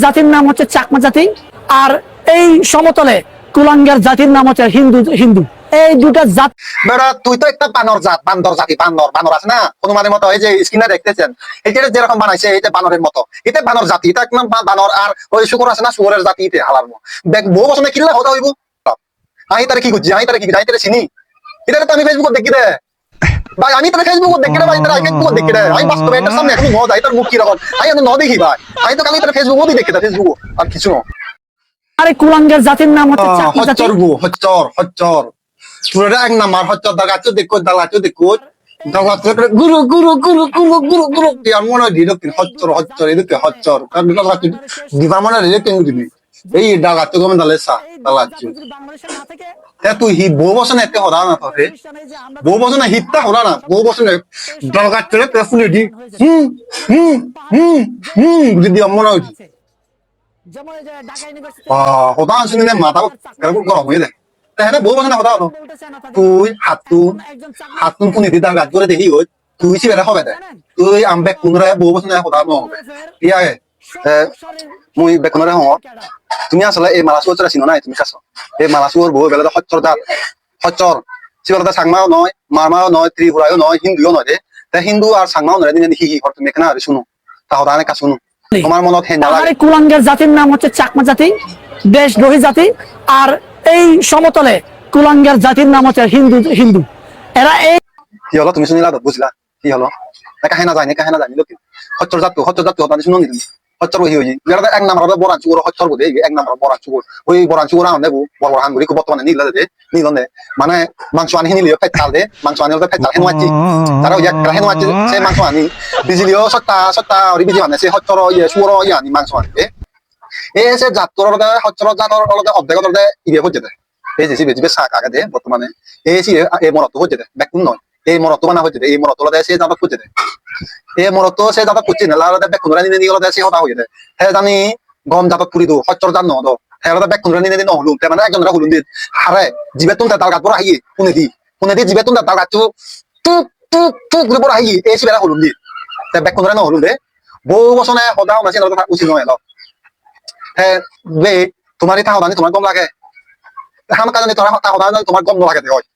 জাতির নাম হচ্ছে চাকমা জাতি, আর এই সমতলে কুলাঙ্গার জাতির নাম হচ্ছে হিন্দু হিন্দু এই দুটা জাত। বেড়া তুই তো একটা বানর জাত, বান্দর জাতি, বান্দর বানর আছে না হনুমানের মতো, এই যে স্ক্রিনে দেখতেছেন এটা যেরকম বানাইছে এটা বানরের মতো, এটা বানর জাতি, এটা একদম বানর। আর ওই শুকর আছে না শুকরের জাতি, এটা হালার দেখ বউ বসনে কিনলে হতে হইব। আমি তারা কি করছি, আমি তারা কি আমি তারা চিনি, এটা তো আমি ফেসবুকে দেখি দে ভাই, আমি তারা ফেসবুকে দেখি রে ভাই, তারা ফেসবুকে দেখি রে, আমি বাস্তবে এটার সামনে এখন ন যাই তার মুখ কি রকম আমি এখন ন দেখি ভাই, আমি তো কালি তারা ফেসবুকে দেখি দে, ফেসবুক আর কিছু না। আরে কুলাঙ্গার জাতির নাম হচ্ছে চাকমা জাতি। হচ্চর গো হচ্চর হচ্চর পুরোটা এক নাম্বার হচ্চর, দাগাচ্ছ দেখো দালাচ্ছ দেখো গুরু গুরু গুরু গুরু গুরু গুরু আমার মনে হয় দিন হচ্চর হচ্চর এদিকে হচ্চর দিবার মনে হয় দিবি এই ডাগাচ্ছ কমে দালে সা দালাচ্ছ তুই হি বউ বসে না এতে হরা না তোরে বউ বসে না হিটটা হরা না বউ বসে না ডাগাচ্ছ রে ফুলে দি হুম হুম হুম হুম যদি মনে হয় হতা শুনে মাথা গরম হয়ে যায় তাহলে বউ বসে না হতা হতো তুই হাতুন পুনি দিতে গাছ করে দেখি ওই তুই সিবেরা হবে দে তুই আম বেকুনরে বউ বসে না হতা নহবে ইয়া মুই বেকুনরে হও তুমি আসলে এই মালাসুর চরা চিনো নাই তুমি কাছ এই মালাসুর বউ বেলা হচ্চর জাত হচ্চর সিবেলা সাংমাও নয় মারমাও নয় ত্রিপুরাও নয় হিন্দুও নয় দে তা হিন্দু আর সাংমাও নয় দিন হি হি হর তুমি এখানে আর শুনো তাহলে অনেক শুনো তোমার মনত হে না আরে কুলাঙ্গার জাতির নাম হচ্ছে চাকমা জাতি, দেশদ্রোহী জাতি। আর এই সমতলে কুলাঙ্গার জাতির নাম হচ্ছে হিন্দু হিন্দু। এরা এই কি হলো তুমি শুনিলা তো বুঝলা কি হলো কাহিনা জানি লোক হচ্চর জাত হতা শুনো নি তুমি হচ্চর হই হই এটা এক নাম্বার বড় চুর হচ্চর বলে এক নাম্বার বড় চুর ওই বড় চুর আন দেবো বড় বড় হাঙ্গুরি বর্তমানে নিলা দে নিলনে মানে মাংস আনি নিলিও ফেচাল দে মাংস আনি ফেচাল হেনওয়াচি তারা ওই একটা হেনওয়াচি সে মাংস আনি বিজিলিও সত্তা ওই বিজি মানে সে হচ্চর ইয়ে সুর ইয়ে আনি মাংস আনি এ সে জাতর হচ্চর জাতর অর্ধেক ইয়ে হচ্ছে দে এই যে সিবে শাক আগে দে বর্তমানে এই মরত হচ্ছে দে বেকুন নয় এই মরত বানা হচ্ছে এই মরত সে জাতক হচ্ছে দে এই মরত সে জাতক করছে না লাল বেকুন নিনে নিয়ে সে হতা হয়ে দে হ্যাঁ জানি গম জাতক পুরি দো হচ্চর জান ন হ্যাঁ বেকুন নিনে নিয়ে নহলুন মানে একজনরা হলুন দিয়ে হারে জিবে তুমি তাল গাছ বড় হাইয়ে পুনে দি জিবে তুমি তাল গাছ টুক টুক টুক বড় হাইয়ে এই সিবেরা হলুন দিয়ে বেকুন নহলুন দে বউ বসনে সদাও নাচি উচিত নয় এলো হ্যাঁ বে তোমারই তা হদানি তোমার গম লাগে হাম কাজে তোমার গম লাগে হয়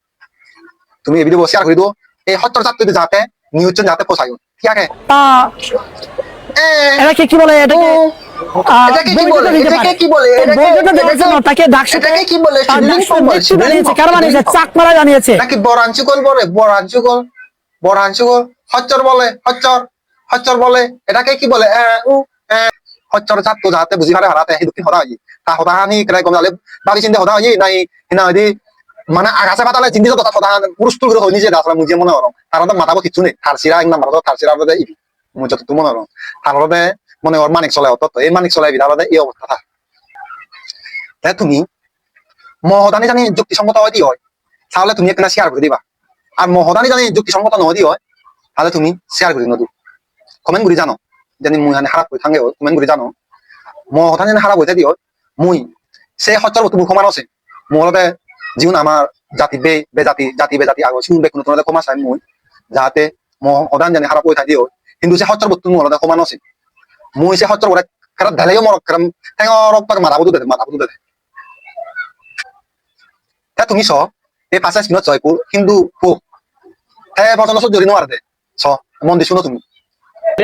তুমি এই ভিডিও শেয়ার করে দিও এই হচ্চর জাত যাতে নিউজ যাতে পোষায় ঠিক আছে এটাকে কি বলে এটাকে কি বলে এটাকে কি বলে তাকে ডাকসাকে কি বলে কার বানিয়েছে চাকমারা জানিয়েছে নাকি বরাঞ্চুকল বলে বরাঞ্চুকল হচ্চর বলে হচ্চর বলে এটাকে কি বলে হচ্চর জাত তো যাতে বুঝি পারে হারাতে এই দক্ষিণ হদা হই তা হদা নি ক্রাই কম জালে বাকি চিন্তা হদা হই নাই না দি মানে আগাছা পাতালে চিন্তি কথা কথা পুরুষ তুল হই নিজে আসলে মুজে মনে হরম তারা তো মাথাবো কিছু নেই থারসিরা এক নাম্বার থারসিরা আমাদের ইবি মুই যত মনে হরম তারপরে মনে ওর মানিক চলে হতো তো এই মানিক চলে বিধাবাদে এই অবস্থা থাকে তাই তুমি মহদানি জানি যুক্তিসঙ্গত হয় হয় তাহলে তুমি একটা শেয়ার করে দিবা আর মহদানি জানি যুক্তিসঙ্গত নয় হয় তাহলে তুমি শেয়ার করে নদু কমেন্ট করে জানো জানি মুই হানি খারাপ করে থাঙ্গে কমেন্ট করে জানো মহদানি জানি খারাপ হইতে দিও মুই সে হচ্চর বস্তু মুখ মানুষ আছে মোহলতে জীবন আমার জাতি বেজাতি আগো শুনবে কোনো তোমাদের কমা চাই মুই যাতে মহদান জানি খারাপ হয়ে থাকিও কিন্তু সে হচ্চর বস্তু মোহলতে কমা নছে মুই সে হচ্চর করে খারাপ ঢালেও মরক খারাপ ঠেঙর পাক মাথা বুঝতে দে তা তুমি স এই ৫ মিনিট জয় হিন্দু হোক হ্যাঁ পছন্দ জড়ি নোয়ার দে স মন দিয়ে শুনো তুমি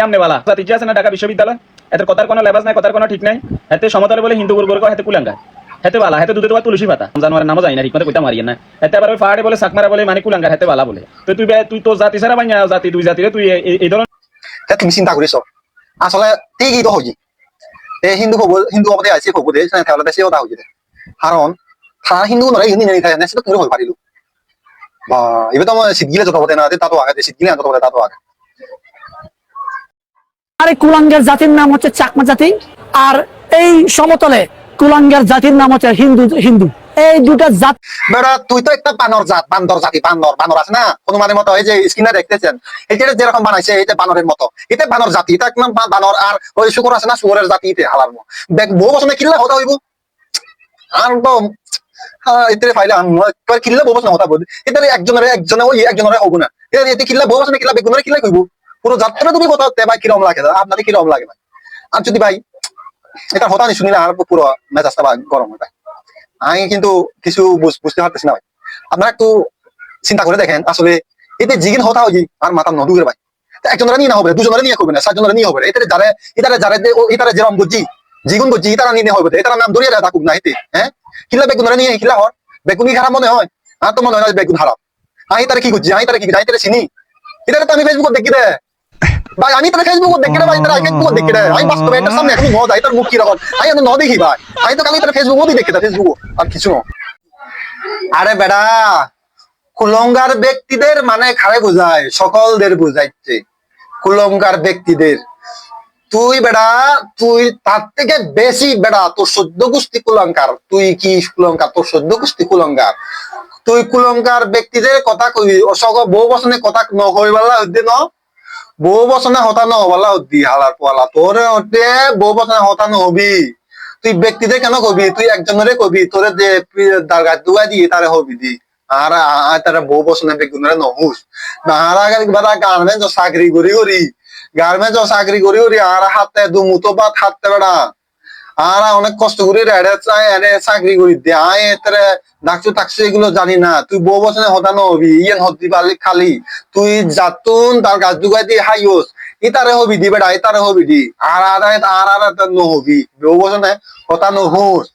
আমনেওয়ালা জাতি আছে না ঢাকা বিশ্ববিদ্যালয় এদের কথার কোনো লেবাস নাই কথার কোনো ঠিক নাই এতে সমতলে বলে হিন্দু গুরু হেতে কুলাঙ্গা হেতে বালা হেতে দুধে তোমার তুলসী পাতা জানোয়ারের নামও যায় না ঠিক মতো কইতা মারিয়ে না এতে আবার ওই পাহাড়ে বলে সাকমারা বলে মানে কুলাঙ্গা হেতে বালা বলে তো তুই তো জাতি ছাড়া বাই জাতি দুই জাতিরে তুই এই ধরনের তুমি চিন্তা করিস আসলে ঠিকই তো হই এই হিন্দু অবধি আছে হবো দে তাহলে সে কথা হই কারণ তারা হিন্দু নয় হিন্দি নেই থাকে না সেটা তুমি হয়ে পারিল বা এবার তো শীত গিলে যত হতে না তা তো আগে শীত গিলে যত হতে তা তো আগে। আরে কুলাঙ্গার জাতির নাম হচ্ছে চাকমা জাতি, আর এই সমতলে কুলাঙ্গার জাতির নাম হচ্ছে হিন্দু হিন্দু এই দুটা জাত। বেড়া তুই তো একটা বানর জাত, বান্দর জাতি, বানর আছে না হনুমানের মতো, এই যে স্ক্রিনে দেখতেছেন এটা যেরকম বানাইছে এটা বানরের মতো, এটা বানর জাতি, এটা একদম বানর। আর ওই শুকর আছে না শুকরের জাতি, এটা হালার বউ বসনে কিনলে হতা হইব আর এতে ফাইলে কিনলে বউ বসনে হতা বলবে এটা একজনে ওই একজনের হবো না এতে কিনলে বউ বসনে কিনলে বেগুনের কিনলে কইব পুরো যাত্রা তুমি কথা ভাই কিরম লাগে আপনাদের কিরম লাগে ভাই। আর যদি ভাই এটা হতা নি শুনিলে আর পুরো মেজাজটা গরম হয়ে যায়। আমি কিন্তু কিছু বুঝতে পারতেছি না ভাই। আপনারা একটু চিন্তা করে দেখেন আসলে এতে জিগিন হতা হই আর মাথা নদুগের ভাই। একজনের নিয়ে না হবে, দুজনের নিয়ে হবে না, 7 জনের নিয়ে হবে। এটারে যারা এটারে যেরকম বুঝি জিগুন বুঝি তারা নিয়ে হবে, এটার নাম ধরিয়ে থাকুক না এতে। হ্যাঁ, কিলা বেগুনরা নিয়ে কিলা হর বেগুনি খারাপ মনে হয়, আর তো মনে হয় না বেগুন খারাপ। আমি তারা কি করছি, আমি তারা কি আমি তারা চিনি, এটারে তো আমি ফেসবুকে দেখি রে ভাই, আমি তারা ফেসবুকে দেখি রে ভাই, তারা ফেসবুকে দেখি রে। আমি বাস্তবে এটার সামনে এখন ন যাই, তার মুখ কি রকম আমি এখন ন দেখি ভাই। আমি তো কালি তারা ফেসবুকও দেখি, ফেসবুক আর কিছু না। আরে বেড়া, কুলঙ্গার ব্যক্তিদের মানে খারে বোঝায়, সকলদের বোঝাইছে কুলঙ্গার ব্যক্তিদের। তুই বেড়া, তুই তার থেকে বেশি বেড়া, তোর 14 গোষ্ঠী কুলঙ্কার। তুই কি কুলঙ্কার, তোর 14 গোষ্ঠী কুলঙ্কার। তুই কুলঙ্কার ব্যক্তিদের কথা কই বউ বচনে কথা নহইবালা হইতে ন, বউ বচনে হতা নহবালা হদ্দি হালার পোয়ালা। তোর হতে বউ বচনে হতা নহবি, তুই ব্যক্তিদের কেন কবি, তুই একজনের কবি, তোরে যে দারগা দুয়া দিয়ে তারে হবি দি। আর তারা বউ বচনে বেগুনরে নহুস নাহারা গার্মেন্টস চাকরি করি করি, গার্মেন্টস চাকরি করি করি আর হাতে দুমুতো বা হাতে বেড়া আর অনেক কষ্ট করে চাকরি করি দে। আয় এতে ডাকছু টাকছু এগুলো জানি না। তুই বউ বছরে হতানো হবি ইয়েন হতি পারলি খালি তুই যাতুন তার গাছ দুগাই দিয়ে হাইস ইতারে হবি দি বেড়া, ইতারে হবি দি আর আর আর নহবি বউ বছরে হতানো হুস।